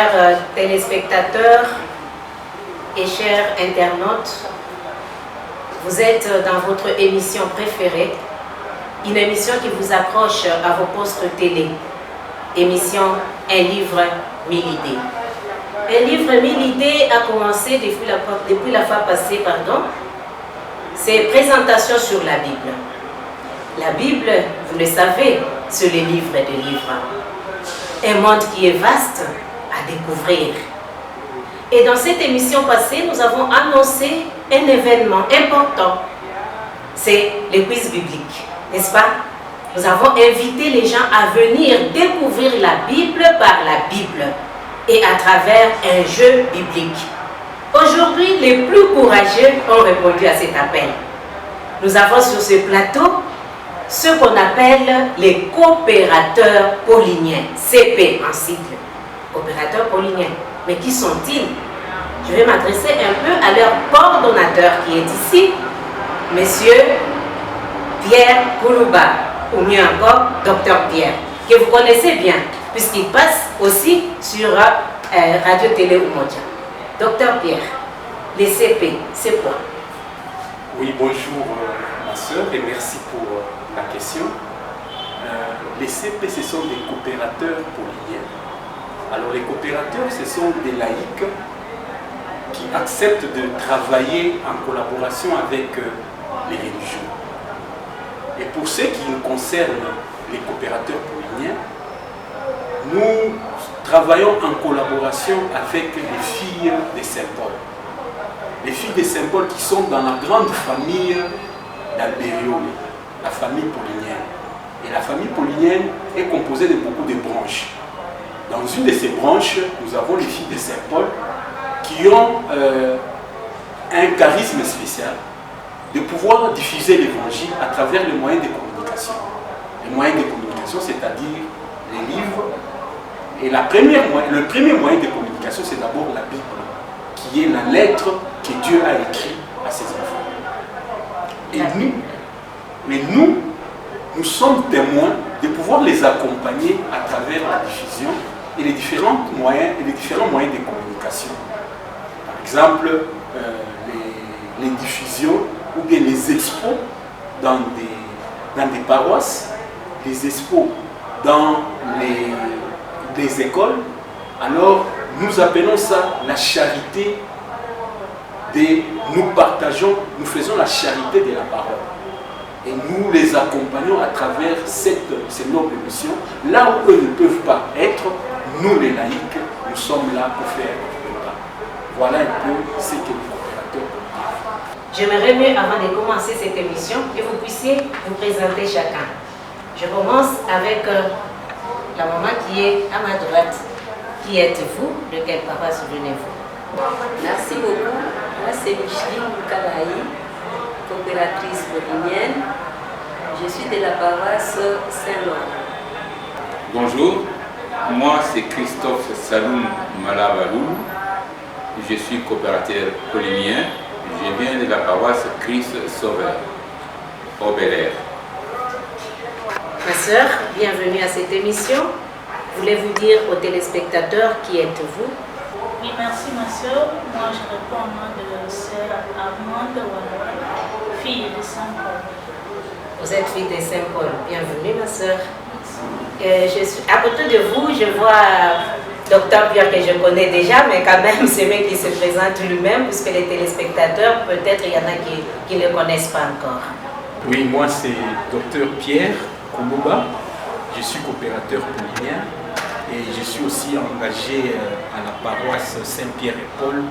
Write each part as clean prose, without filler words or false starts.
Chers téléspectateurs et chers internautes, vous êtes dans votre émission préférée, une émission qui vous accroche à vos postes télé. Émission Un livre, 1000 idées. Un livre, 1000 idées a commencé depuis la fois passée, C'est présentation sur la Bible. La Bible, vous le savez, c'est le livre des livres. Un monde qui est vaste à découvrir. Et dans cette émission passée, nous avons annoncé un événement important. C'est le quiz biblique, n'est-ce pas? Nous avons invité les gens à venir découvrir la Bible par la Bible et à travers un jeu biblique. Aujourd'hui, les plus courageux ont répondu à cet appel. Nous avons sur ce plateau ce qu'on appelle les coopérateurs pauliniens, CP en sigle, coopérateurs pauliniens. Mais qui sont-ils? Je vais m'adresser un peu à leur coordonnateur qui est ici, Monsieur Pierre Koulouba, ou mieux encore, Docteur Pierre, que vous connaissez bien, puisqu'il passe aussi sur Radio Télé Umoja. Docteur Pierre, les CP, c'est quoi? Oui, bonjour ma soeur et merci pour la question. Les CP, ce sont des coopérateurs pauliniens. Alors les coopérateurs, ce sont des laïcs qui acceptent de travailler en collaboration avec les religieux. Et pour ce qui nous concerne, les coopérateurs pauliniens, nous travaillons en collaboration avec les filles de Saint-Paul. Les filles de Saint-Paul qui sont dans la grande famille d'Alberione, la famille paulinienne. Et la famille paulinienne est composée de beaucoup de branches. Dans une de ces branches, nous avons les filles de Saint-Paul qui ont un charisme spécial de pouvoir diffuser l'évangile à travers les moyens de communication. Les moyens de communication, c'est-à-dire les livres. Et le premier moyen de communication, c'est d'abord la Bible, qui est la lettre que Dieu a écrite à ses enfants. Et nous sommes témoins de pouvoir les accompagner à travers la diffusion et les différents moyens de communication. Par exemple, les diffusions ou bien les expos dans des paroisses, les expos dans les écoles. Alors, nous appelons ça la charité. Nous faisons la charité de la parole. Et nous les accompagnons à travers ces nobles missions. Là où eux ne peuvent pas être, nous les laïcs, nous sommes là pour faire le pas. Voilà un peu ce que les coopérateurs peuvent dire. J'aimerais mieux, avant de commencer cette émission, que vous puissiez vous présenter chacun. Je commence avec la maman qui est à ma droite. Qui êtes-vous? De quelle paroisse venez-vous? Merci beaucoup. Moi, c'est Micheline Moukalaï, coopératrice paulinienne. Je suis de la paroisse Saint-Laurent. Bonjour, moi c'est Christophe Saloum Malabalou. Je suis coopérateur paulinien. Je viens de la paroisse Christ Sauveur, au Bel-Air. Ma sœur, bienvenue à cette émission. Voulez-vous dire aux téléspectateurs qui êtes-vous? Oui, merci ma soeur. Moi, je réponds au nom de sœur Armande Ouattara, fille de Saint-Paul. Vous êtes fille de Saint-Paul. Bienvenue ma sœur. À côté de vous, je vois Docteur Pierre que je connais déjà, mais quand même, c'est lui qui se présente lui-même, puisque les téléspectateurs, peut-être il y en a qui ne le connaissent pas encore. Oui, moi c'est Docteur Pierre Koulouba. Je suis coopérateur paulinien. Et je suis aussi engagé à la paroisse Saint-Pierre et Paul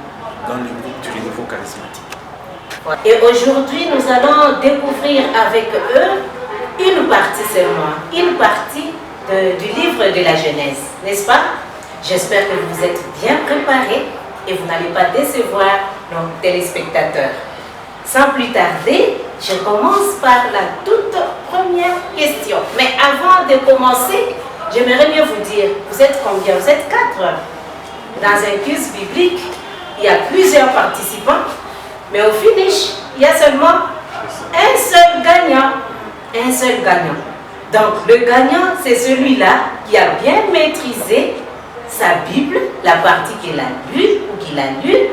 dans le groupe du Renouveau Charismatique. Et aujourd'hui, nous allons découvrir avec eux une partie seulement, une partie du livre de la Genèse, n'est-ce pas? J'espère que vous êtes bien préparés et vous n'allez pas décevoir nos téléspectateurs. Sans plus tarder, je commence par la toute première question. Mais avant de commencer, j'aimerais bien vous dire, vous êtes combien? Vous êtes 4. Dans un quiz biblique, il y a plusieurs participants, mais au finish, il y a seulement un seul gagnant. Un seul gagnant. Donc le gagnant, c'est celui-là qui a bien maîtrisé sa Bible, la partie qu'il a lue ou qu'il a lue,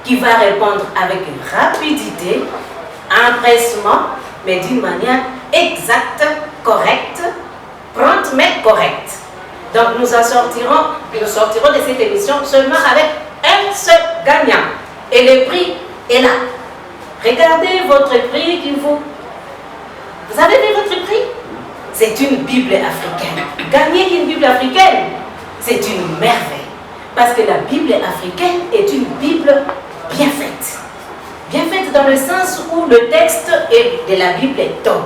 qui va répondre avec rapidité, empressement, mais d'une manière exacte, correcte, prompte mais correcte. Donc nous sortirons de cette émission seulement avec un seul gagnant. Et le prix est là. Regardez votre prix qui vous... Vous avez vu votre prix? C'est une Bible africaine. Gagner une Bible africaine, c'est une merveille. Parce que la Bible africaine est une Bible bien faite. Bien faite dans le sens où le texte de la Bible est top.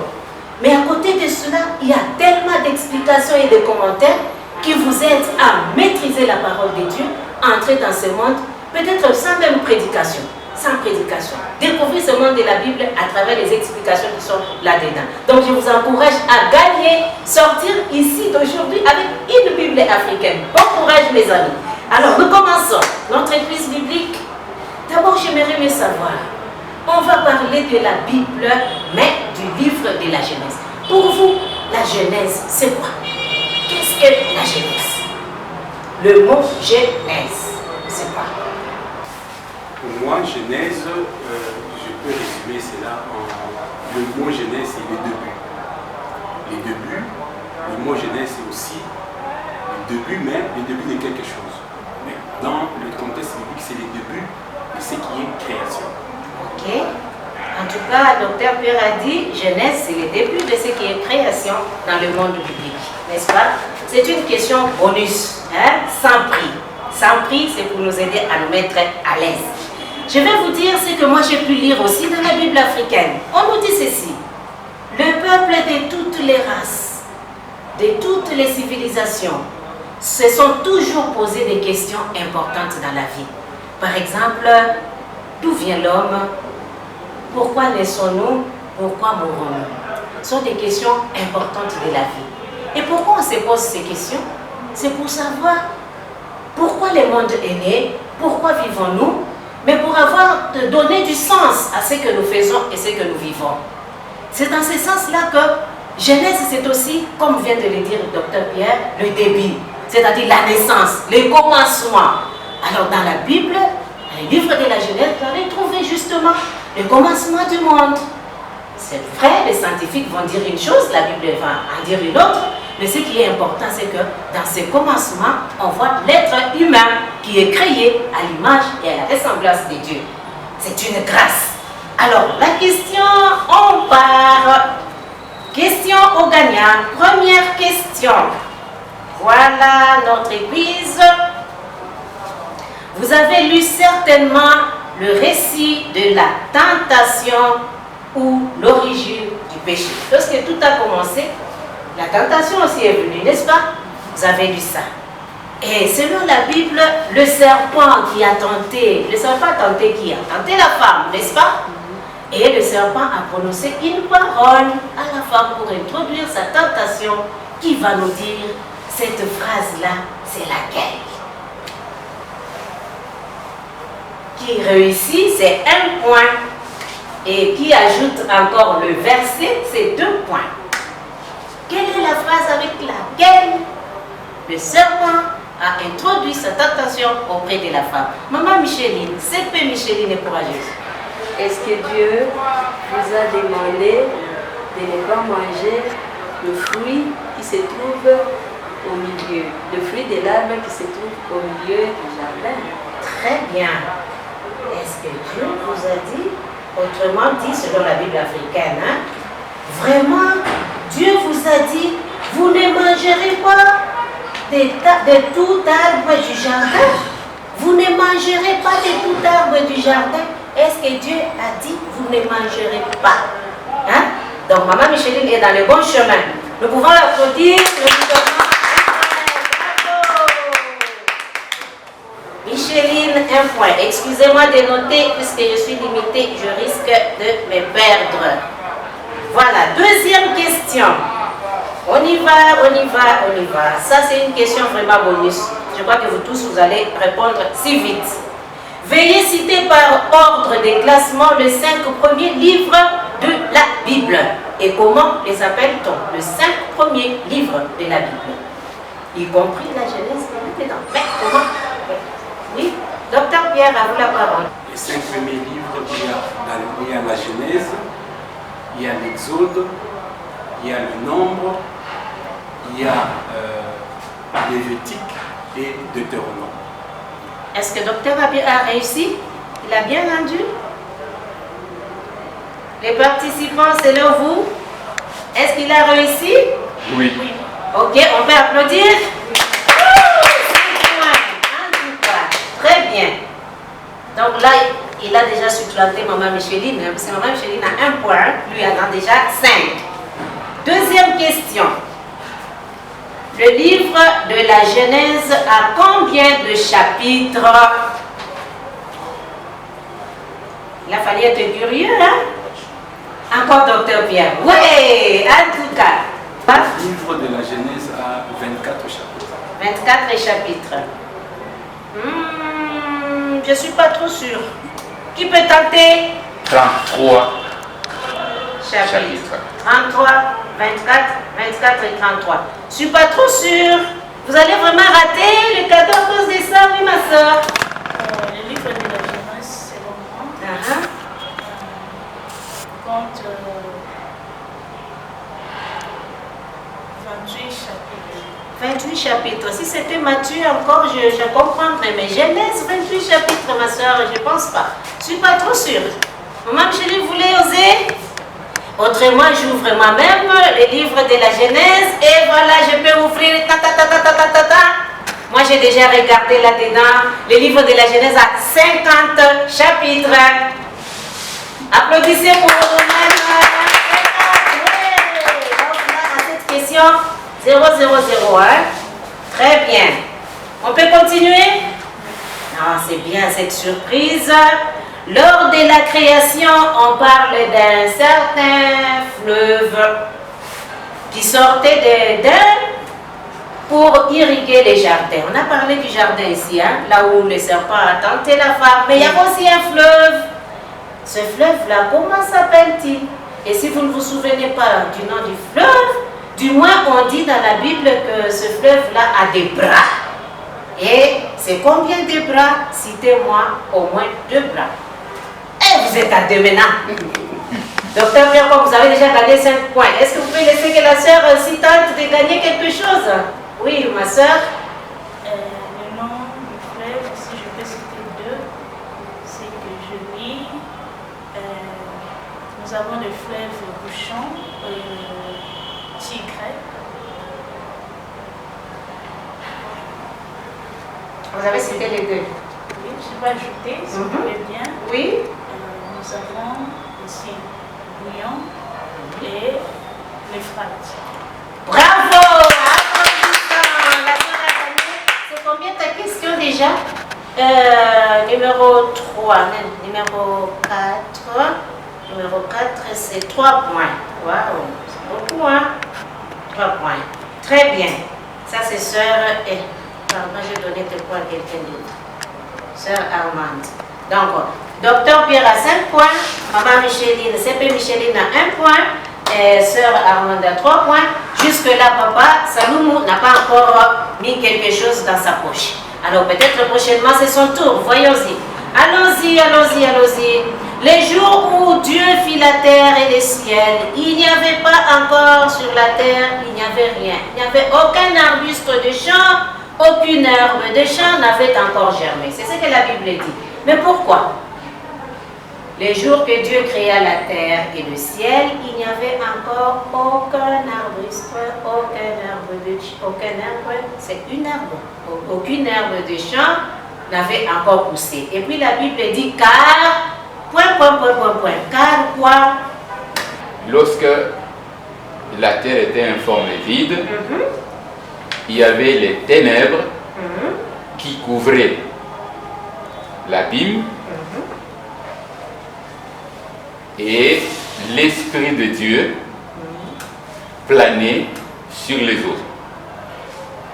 Mais à côté de cela, il y a tellement d'explications et de commentaires qui vous aident à maîtriser la parole de Dieu, entrer dans ce monde, peut-être sans même prédication. Sans prédication. Découvrir ce monde de la Bible à travers les explications qui sont là-dedans. Donc je vous encourage à gagner, sortir ici d'aujourd'hui avec une Bible africaine. Bon courage mes amis. Alors nous commençons notre quiz biblique. D'abord j'aimerais mieux savoir, on va parler de la Bible, mais du livre de la Genèse. Pour vous, la Genèse, c'est quoi? Qu'est-ce que la Genèse? Le mot Genèse, c'est quoi? Pour moi, Genèse, je peux résumer cela en... Le mot Genèse, c'est les débuts. Les débuts, le mot Genèse, c'est aussi le début, mais le début de quelque chose. Mais dans le contexte biblique, c'est les débuts de ce qui est création. Ok. En tout cas, Dr Pierre a dit, Genèse, c'est le début de ce qui est création dans le monde biblique. N'est-ce pas? C'est une question bonus, hein? Sans prix. Sans prix, c'est pour nous aider à nous mettre à l'aise. Je vais vous dire ce que moi j'ai pu lire aussi dans la Bible africaine. On nous dit ceci. Le peuple de toutes les races, de toutes les civilisations, se sont toujours posé des questions importantes dans la vie. Par exemple, d'où vient l'homme? Pourquoi naissons-nous? Pourquoi mourons-nous? Ce sont des questions importantes de la vie. Et pourquoi on se pose ces questions? C'est pour savoir pourquoi le monde est né, pourquoi vivons-nous, mais pour avoir donné du sens à ce que nous faisons et ce que nous vivons. C'est dans ce sens-là que Genèse, c'est aussi, comme vient de le dire le docteur Pierre, le début, c'est-à-dire la naissance, le commencement. Alors dans la Bible, dans le livre de la Genèse, vous allez trouver justement le commencement du monde. C'est vrai, les scientifiques vont dire une chose, la Bible va en dire une autre, mais ce qui est important, c'est que dans ce commencement, on voit l'être humain qui est créé à l'image et à la ressemblance de Dieu. C'est une grâce. Alors, la question, on part. Question au gagnant. Première question. Voilà notre quiz. Vous avez lu certainement le récit de la tentation ou l'origine du péché. Lorsque tout a commencé, la tentation aussi est venue, n'est-ce pas? Vous avez lu ça. Et selon la Bible, le serpent qui a tenté, le serpent a tenté qui? A tenté la femme, n'est-ce pas? Et le serpent a prononcé une parole à la femme pour introduire sa tentation qui va nous dire, cette phrase-là, c'est laquelle? Qui réussit, c'est 1 point. Et qui ajoute encore le verset, c'est 2 points. Quelle est la phrase avec laquelle le serpent a introduit sa tentation auprès de la femme? Maman Micheline, CP Micheline est courageuse. Est-ce que Dieu vous a demandé de ne pas manger le fruit qui se trouve au milieu, le fruit de l'arbre qui se trouve au milieu du jardin? Très bien. Est-ce que Dieu vous a dit, autrement dit selon la Bible africaine, hein, vraiment, Dieu vous a dit, vous ne mangerez pas de tout arbre du jardin? Vous ne mangerez pas de tout arbre du jardin? Est-ce que Dieu a dit, vous ne mangerez pas? Hein? Donc, Maman Micheline est dans le bon chemin. Nous pouvons l'applaudir. Micheline, 1 point. Excusez-moi de noter, puisque je suis limitée, je risque de me perdre. Voilà, deuxième question. On y va, on y va, on y va. Ça, c'est une question vraiment bonus. Je crois que vous tous, vous allez répondre si vite. Veuillez citer par ordre de classement les 5 premiers livres de la Bible. Et comment les appelle-t-on? Les 5 premiers livres de la Bible. Y compris la Genèse. compétent. Mais comment? Oui, docteur Pierre, à vous la parole. Les 5 premiers livres, il y a la Genèse, il y a l'Exode, il y a le Nombre, il y a Lévitique et Deutéronome. Est-ce que docteur a réussi? Il a bien rendu? Les participants, selon vous, est-ce qu'il a réussi? Oui. Ok, on peut applaudir? 5 points, en tout cas. Très bien. Donc là, il a déjà supplanté Maman Micheline, parce que Maman Micheline a 1 point, lui en a déjà 5. Deuxième question. Le livre de la Genèse a combien de chapitres? Il a fallu être curieux, hein? Encore docteur Pierre. Oui, en tout cas. Le livre de la Genèse a 24 chapitres. 24 chapitres. Je ne suis pas trop sûre. Qui peut tenter? 33 chapitres. 33, 24, 24 et 33. Je ne suis pas trop sûre. Vous allez vraiment rater le cadeau à cause de ça, oui, ma soeur? Le livre de la Genèse, selon moi, compte 28 chapitres. 28 chapitres. Si c'était Matthieu encore, je comprendrais. Mais Genèse, 28 chapitres, ma soeur, je ne pense pas. Je ne suis pas trop sûre. Maman Micheline, vous voulez oser? Autrement, j'ouvre moi-même les livres de la Genèse et voilà, je peux ouvrir. Moi, j'ai déjà regardé là-dedans. Les livres de la Genèse a 50 chapitres. Applaudissez pour vous-même. Donc là, à cette question, 0001. Très bien. On peut continuer? Non, c'est bien cette surprise. Lors de la création, on parle d'un certain fleuve qui sortait d'Éden pour irriguer les jardins. On a parlé du jardin ici, hein, là où le serpent a tenté la femme. Mais il y a aussi un fleuve. Ce fleuve-là, comment s'appelle-t-il? Et si vous ne vous souvenez pas du nom du fleuve, du moins on dit dans la Bible que ce fleuve-là a des bras. Et c'est combien de bras? Citez-moi au moins 2 bras. Et vous êtes à 2 maintenant. Docteur Pierre, vous avez déjà gagné 5 points. Est-ce que vous pouvez laisser que la sœur s'y tente de gagner quelque chose? Oui, ma sœur. Le nom du fleuve, si je peux citer 2, c'est que je lis. Nous avons le fleuve Bouchon, Tigre. Vous avez cité les 2. Oui, je vais ajouter, si vous voulez bien. Oui. Nous avons aussi Bouillon et l'Euphrate. Bravo! Applaudissements! La sœur a gagné. C'est combien ta question déjà? Numéro 3, numéro 4. Numéro 4, c'est 3 points. Waouh, c'est beaucoup, hein? 3 points. Très bien. Ça, c'est sœur. Pardon, j'ai donné tes points à quelqu'un d'autre. Sœur Armande. Donc, docteur Pierre a 5 points. Maman Micheline, CP Micheline a 1 point. Et sœur Armande a 3 points. Jusque-là, papa Saloumou n'a pas encore mis quelque chose dans sa poche. Alors, peut-être prochainement, c'est son tour. Voyons-y. Allons-y, allons-y, allons-y. Les jours où Dieu fit la terre et les ciels, il n'y avait pas encore sur la terre, il n'y avait rien. Il n'y avait aucun arbuste de champ, aucune herbe de champ n'avait encore germé. C'est ce que la Bible dit. Mais pourquoi? Les jours que Dieu créa la terre et le ciel, il n'y avait encore aucun arbuste, aucun arbre, c'est une herbe. Aucune herbe de champ n'avait encore poussé. Et puis la Bible dit car, car quoi? Lorsque la terre était informe et vide, il y avait les ténèbres qui couvraient l'abîme et l'Esprit de Dieu planait sur les eaux.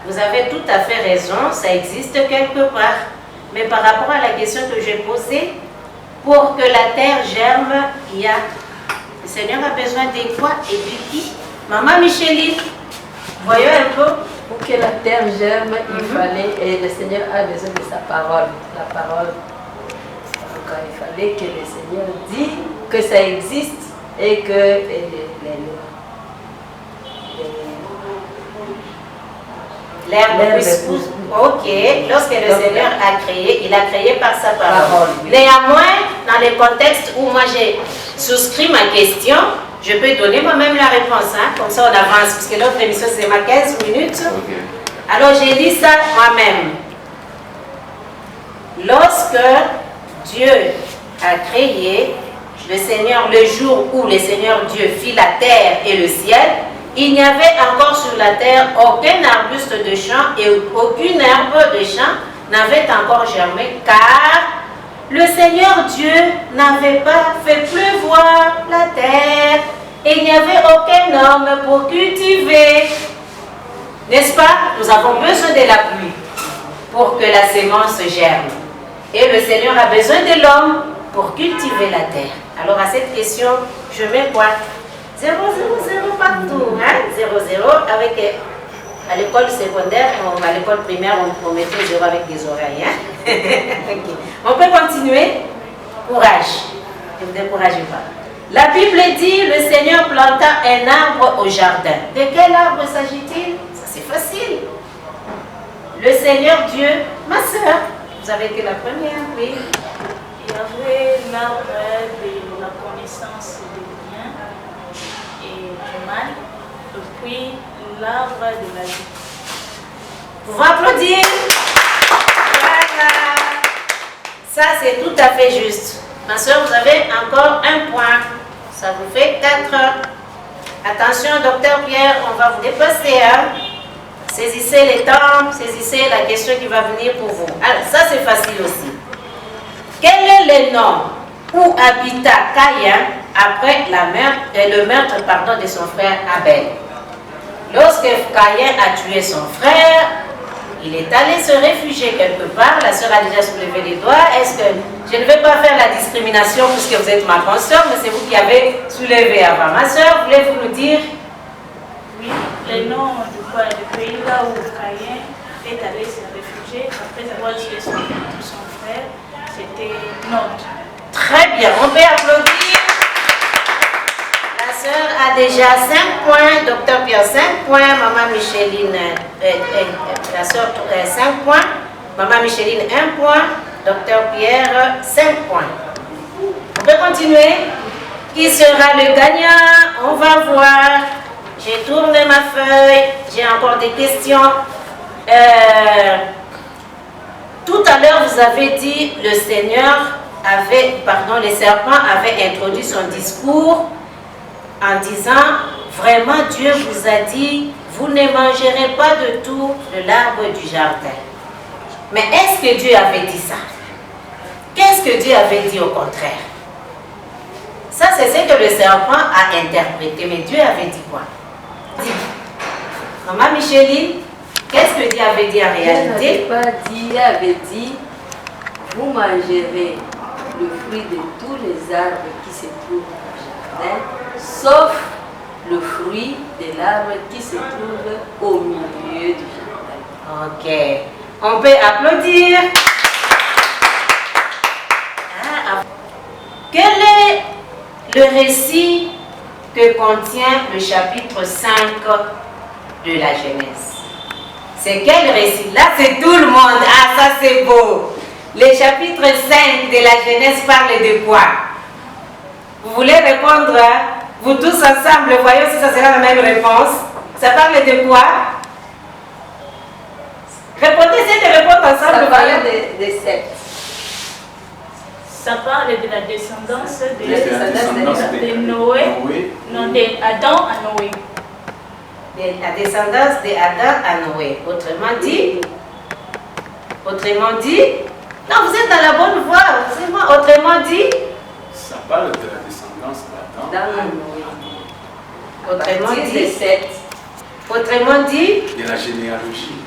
Vous avez tout à fait raison, ça existe quelque part. Mais par rapport à la question que j'ai posée, pour que la terre germe, le Seigneur a besoin de quoi et de qui? Maman Micheline, voyons un peu. Pour que la terre germe, il fallait, et le Seigneur a besoin de sa parole. La parole. Donc, il fallait que le Seigneur dise que ça existe et que l'herbe puisse pousser. Ok, lorsque le Seigneur a créé, il a créé par sa parole. Néanmoins, dans les contextes où moi j'ai souscrit ma question, je peux donner moi-même la réponse, hein, comme ça on avance, parce que l'autre émission c'est ma 15 minutes. Okay. Alors j'ai dit ça moi-même. Lorsque Dieu a créé le Seigneur, le jour où le Seigneur Dieu fit la terre et le ciel, il n'y avait encore sur la terre aucun arbuste de champ et aucune herbe de champ n'avait encore germé, car le Seigneur Dieu n'avait pas fait pleuvoir la terre et il n'y avait aucun homme pour cultiver. N'est-ce pas? Nous avons besoin de la pluie pour que la sémence germe. Et le Seigneur a besoin de l'homme pour cultiver la terre. Alors à cette question, je mets quoi? 0, 0, 0 partout, hein? 0, 0 avec, à l'école secondaire, à l'école primaire, on mettait 0 avec des oreilles, hein? Okay. On peut continuer? Courage, ne vous découragez pas. La Bible dit, le Seigneur planta un arbre au jardin. De quel arbre s'agit-il? Ça c'est facile. Le Seigneur Dieu, ma soeur, vous avez été la première, oui. Il y avait l'arbre de la connaissance du bien et du mal, et puis l'arbre de la vie. Vous pouvez applaudir. Voilà. Ça, c'est tout à fait juste. Ma soeur, vous avez encore un point. Ça vous fait 4. Attention, docteur Pierre, on va vous dépasser. Hein? Saisissez les temps, saisissez la question qui va venir pour vous. Alors, ça, c'est facile aussi. Quel est le nom où habita Caïn après le meurtre de son frère Abel? Lorsque Caïn a tué son frère, il est allé se réfugier quelque part. La sœur a déjà soulevé les doigts. Est-ce que je ne vais pas faire la discrimination puisque vous êtes ma consoeur, mais c'est vous qui avez soulevé avant. Ma sœur, voulez-vous nous dire? Oui, le nom du pays là où Caïn est allé se réfugier après avoir tué son frère, c'était Nod. Très bien, on peut applaudir. La sœur a déjà 5 points, docteur Pierre 5 points, maman Micheline, la sœur 5 points, maman Micheline 1 point, docteur Pierre 5 points. On peut continuer? Qui sera le gagnant? On va voir. J'ai tourné ma feuille, j'ai encore des questions. Tout à l'heure, vous avez dit le serpent avait introduit son discours en disant, vraiment Dieu vous a dit, vous ne mangerez pas de tout de l'arbre du jardin. Mais est-ce que Dieu avait dit ça? Qu'est-ce que Dieu avait dit au contraire? Ça, c'est ce que le serpent a interprété. Mais Dieu avait dit quoi? Maman Micheline, qu'est-ce que Dieu avait dit en réalité? Dieu avait dit, vous mangerez le fruit de tous les arbres qui se trouvent au jardin, sauf le fruit de l'arbre qui se trouve au milieu du jardin. Ok. On peut applaudir. Quel est le récit que contient le chapitre 5 de la Genèse? C'est quel récit? Là, c'est tout le monde. Ah, ça c'est beau. Le chapitre 5 de la Genèse parle de quoi? Vous voulez répondre? Vous tous ensemble, voyons si ça sera la même réponse. Ça parle de quoi? Répondez, essayez de répondre ensemble. Ça parle de Seth. Ça parle de la descendance de Noé, non, d'Adam à Noé. De la descendance d'Adam à Noé. Autrement dit, non, vous êtes dans la bonne voie. C'est moi. Autrement dit, ça parle de la descendance d'Adam à Noé. Autrement dit, Seth. Autrement dit, de la généalogie.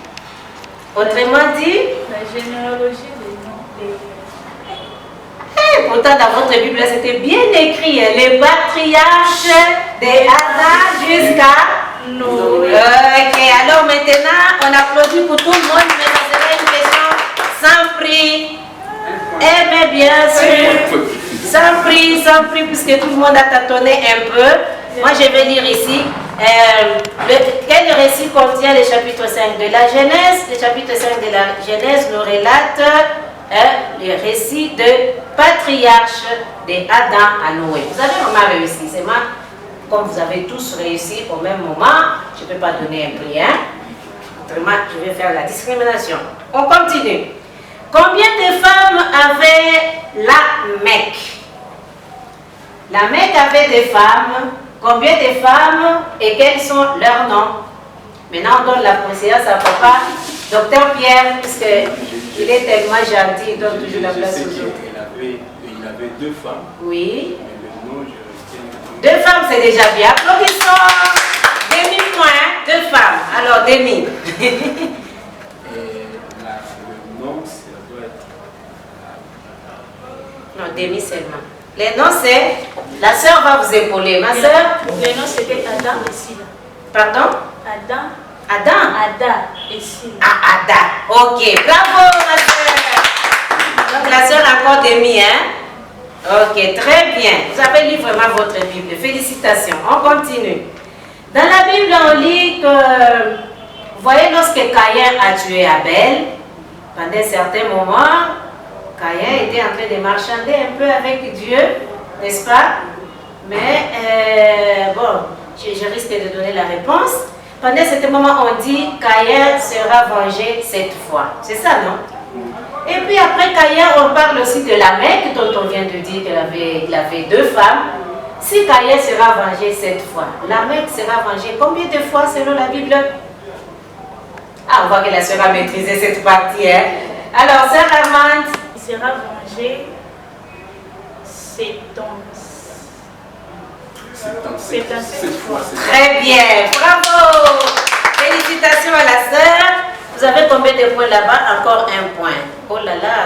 Autrement dit, la généalogie pourtant dans votre Bible c'était bien écrit, les patriarches d'Adam jusqu'à Noé. Ok, alors maintenant on applaudit pour tout le monde, mais ça serait une question sans prix. Eh mais bien sûr, sans prix, puisque tout le monde a tâtonné un peu. Moi, je vais lire ici. Quel récit contient le chapitre 5 de la Genèse? Le chapitre 5 de la Genèse nous relate le récit de patriarche d'Adam à Noé. Vous avez vraiment réussi. C'est moi, comme vous avez tous réussi au même moment, je ne peux pas donner un prix. Autrement, je vais faire la discrimination. On continue. Combien de femmes avait la Mecque? La Mecque avait des femmes. Combien de femmes et quels sont leurs noms? Maintenant, on donne la préséance à papa, docteur Pierre, puisqu'il est tellement gentil, il donne toujours la place aux autres. Il avait 2 femmes. Oui. Mais le nom, je retiens. 2 femmes, c'est déjà bien. Applaudissons. Demi-point, 2 femmes. Alors, demi. Et le nom, ça doit être. Non, demi seulement. Les noms, c'est. La sœur va vous épauler. Ma sœur? Le nom c'était Adam et Sila. Pardon? Adam. Adam? Ada et Sila. Ah, Ada. Ok, bravo, ma sœur. Donc, la sœur a encore demi, hein? Ok, très bien. Vous avez lu vraiment votre Bible. Félicitations. On continue. Dans la Bible, on lit que, vous voyez, lorsque Caïn a tué Abel, pendant un certain moment, Caïn était en train de marchander un peu avec Dieu, n'est-ce pas? Mais, bon, je risque de donner la réponse. Pendant ce moment, on dit Caïn sera vengé cette fois. C'est ça, non? Et puis après Caïn, on parle aussi de la Mecque, dont on vient de dire qu'il avait 2 femmes. Si Caïn sera vengé cette fois, la Mecque sera vengée combien de fois selon la Bible? Ah, on voit que la sœur a maîtrisé cette partie, hein? Alors, sœur Armande. Il sera vengé 7 ans. Cette fois, c'est Très bien, bravo! Félicitations à la sœur. Vous avez combien de points là-bas? Encore 1 point. Oh là là!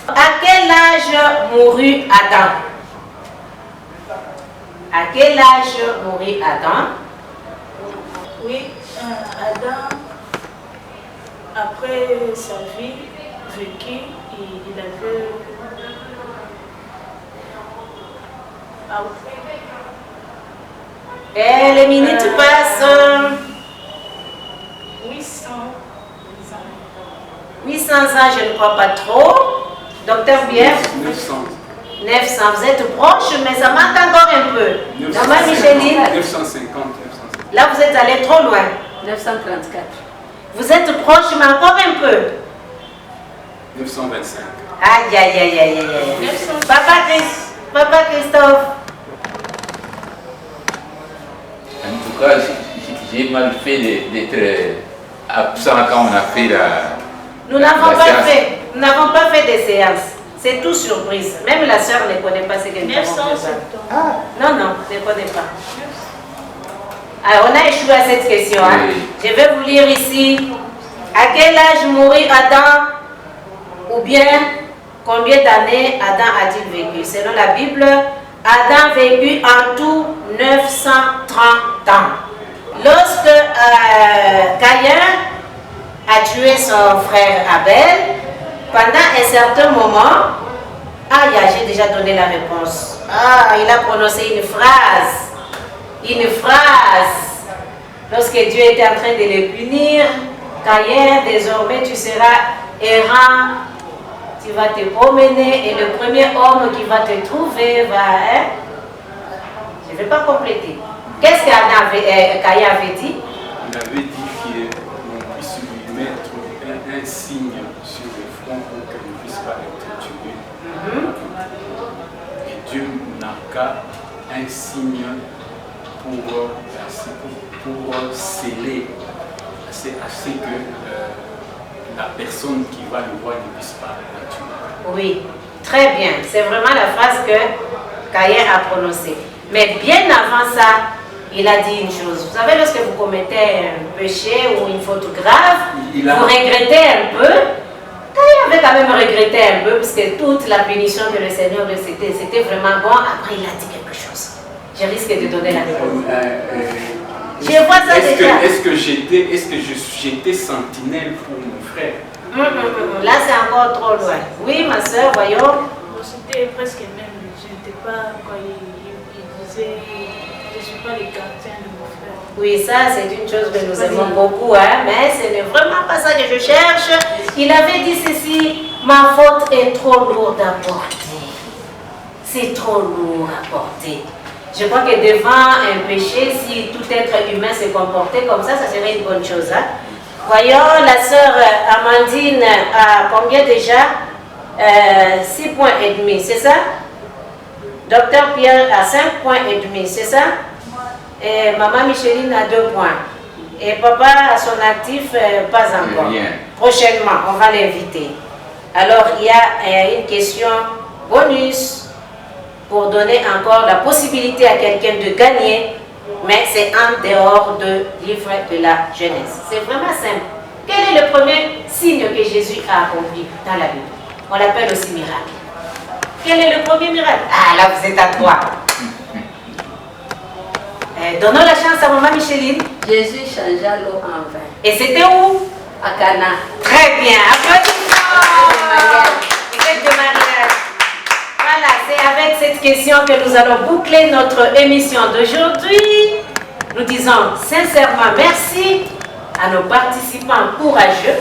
À quel âge mourut Adam? À quel âge mourut Adam? Oui, Adam, après sa vie vécue, il avait. Et les minutes passent. 800 ans. 800 ans, je ne crois pas trop. Docteur Pierre? 900. 900, vous êtes proche, mais ça manque encore un peu. Maman Micheline? 950. Là, vous êtes allé trop loin. 934. Vous êtes proche, mais encore un peu. 925. Aïe, aïe, aïe, aïe, aïe. Papa Christophe. En tout cas, j'ai mal fait d'être absent quand on a fait la. Nous n'avons pas fait de séance. C'est tout surprise. Même la sœur ne connaît pas ce que nous avons fait. Non, ne connaît pas. Alors, on a échoué à cette question. Hein? Oui. Je vais vous lire ici. À quel âge mourut Adam? Ou bien, combien d'années Adam a-t-il vécu? Selon la Bible, Adam vécut en tout 930 ans. Lorsque Caïn a tué son frère Abel, pendant un certain moment, j'ai déjà donné la réponse. Il a prononcé une phrase. Lorsque Dieu était en train de le punir, Caïn, désormais tu seras errant, tu vas te promener et le premier homme qui va te trouver va... Je ne vais pas compléter. Qu'est-ce que Caïn avait dit? Il avait dit qu'on puisse lui mettre un signe sur le front pour qu'il ne puisse pas être tué. Et Dieu n'a qu'à un signe pour sceller, c'est assez que la personne qui va le voir ne puisse pas le tuer. Oui, très bien. C'est vraiment la phrase que Caïn a prononcée. Mais bien avant ça, il a dit une chose. Vous savez, lorsque vous commettez un péché ou une faute grave, vous regrettez un peu. Caïn avait quand même regretté un peu, parce que toute la punition que le Seigneur lui c'était vraiment bon. Après, il a dit quelque chose. Je risque de donner la réponse. Je vois ça déjà. Est-ce que j'étais sentinelle pour mon frère? Là, c'est encore trop loin. Oui, ma soeur, voyons. Bon, c'était presque même. Je n'étais pas quand il disait je ne suis pas le gardien de mon frère. Oui, ça, c'est une chose que nous aimons beaucoup, hein, mais ce n'est vraiment pas ça que je cherche. Il avait dit ceci, ma faute est trop lourde à porter. C'est trop lourd à porter. Je crois que devant un péché, si tout être humain se comportait comme ça serait une bonne chose. Hein? Voyons, la sœur Amandine a combien déjà 6 points et demi, c'est ça? Docteur Pierre a 5 points et demi, c'est ça? Et maman Micheline a 2 points. Et papa à son actif, pas encore. Rien. Prochainement, on va l'inviter. Alors, il y a une question bonus pour donner encore la possibilité à quelqu'un de gagner, mais c'est en dehors du livre de la Genèse. C'est vraiment simple. Quel est le premier signe que Jésus a accompli dans la Bible? On l'appelle aussi miracle. Quel est le premier miracle? Ah, là, vous êtes à 3. Donnons la chance à maman Micheline. Jésus changea l'eau en vin. Et c'était où? À Cana. Très bien. Applaudissements. Fête de mariage. Voilà, c'est avec cette question que nous allons boucler notre émission d'aujourd'hui. Nous disons sincèrement merci à nos participants courageux.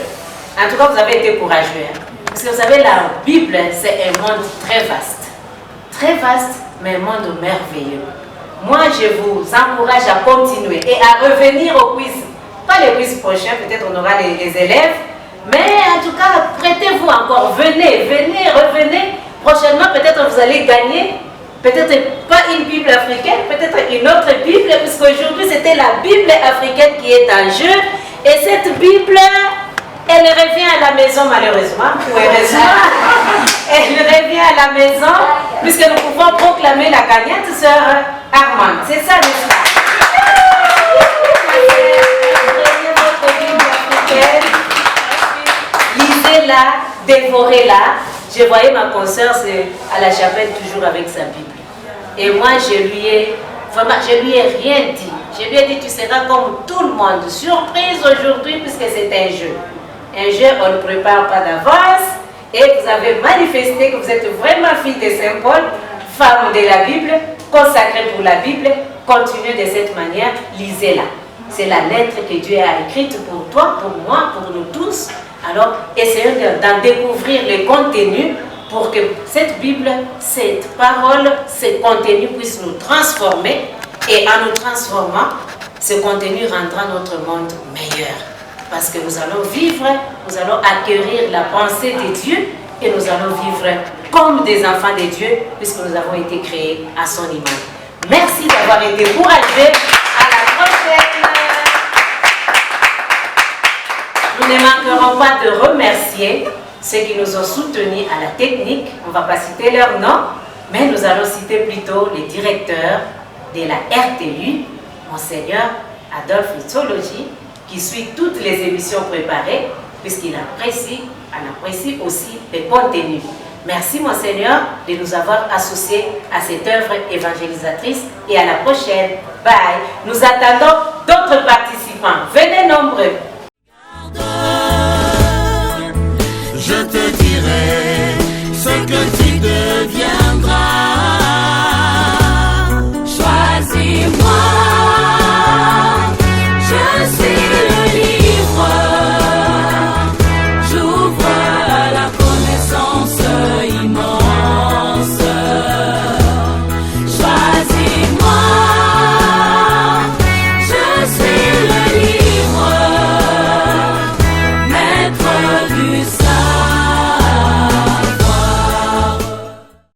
En tout cas, vous avez été courageux. Hein? Parce que vous savez, la Bible, c'est un monde très vaste. Très vaste, mais un monde merveilleux. Moi, je vous encourage à continuer et à revenir au quiz. Pas le quiz prochain, peut-être on aura les élèves. Mais en tout cas, prêtez-vous encore. Venez, revenez. Prochainement, peut-être vous allez gagner. Peut-être pas une Bible africaine, peut-être une autre Bible, puisqu'aujourd'hui, c'était la Bible africaine qui est en jeu. Et cette Bible, elle revient à la maison malheureusement, ou heureusement. Elle revient à la maison, puisque nous pouvons proclamer la gagnante, sœur Armand. C'est ça, n'est-ce pas? Prenez votre Bible africaine, lisez-la, dévorez-la. Je voyais ma consoeur à la chapelle toujours avec sa Bible. Et moi, je lui ai rien dit. Je lui ai dit, tu seras comme tout le monde. Surprise aujourd'hui, puisque c'est un jeu. Un jeu, on ne prépare pas d'avance. Et vous avez manifesté que vous êtes vraiment fille de Saint Paul, femme de la Bible, consacrée pour la Bible. Continuez de cette manière, lisez-la. C'est la lettre que Dieu a écrite pour toi, pour moi, pour nous tous. Alors, essayons d'en découvrir le contenu pour que cette Bible, cette parole, ce contenu puisse nous transformer. Et en nous transformant, ce contenu rendra notre monde meilleur. Parce que nous allons vivre, nous allons acquérir la pensée de Dieu et nous allons vivre comme des enfants de Dieu puisque nous avons été créés à son image. Merci d'avoir été courageux. À la prochaine. Nous ne manquerons pas de remercier ceux qui nous ont soutenus à la technique. On ne va pas citer leur nom, mais nous allons citer plutôt les directeurs de la RTU, Monseigneur Adolphe Itsoloji, qui suit toutes les émissions préparées, puisqu'il apprécie aussi les contenus. Merci, Monseigneur, de nous avoir associés à cette œuvre évangélisatrice et à la prochaine. Bye. Nous attendons d'autres participants. Venez nombreux. Je te dirai ce que tu deviens.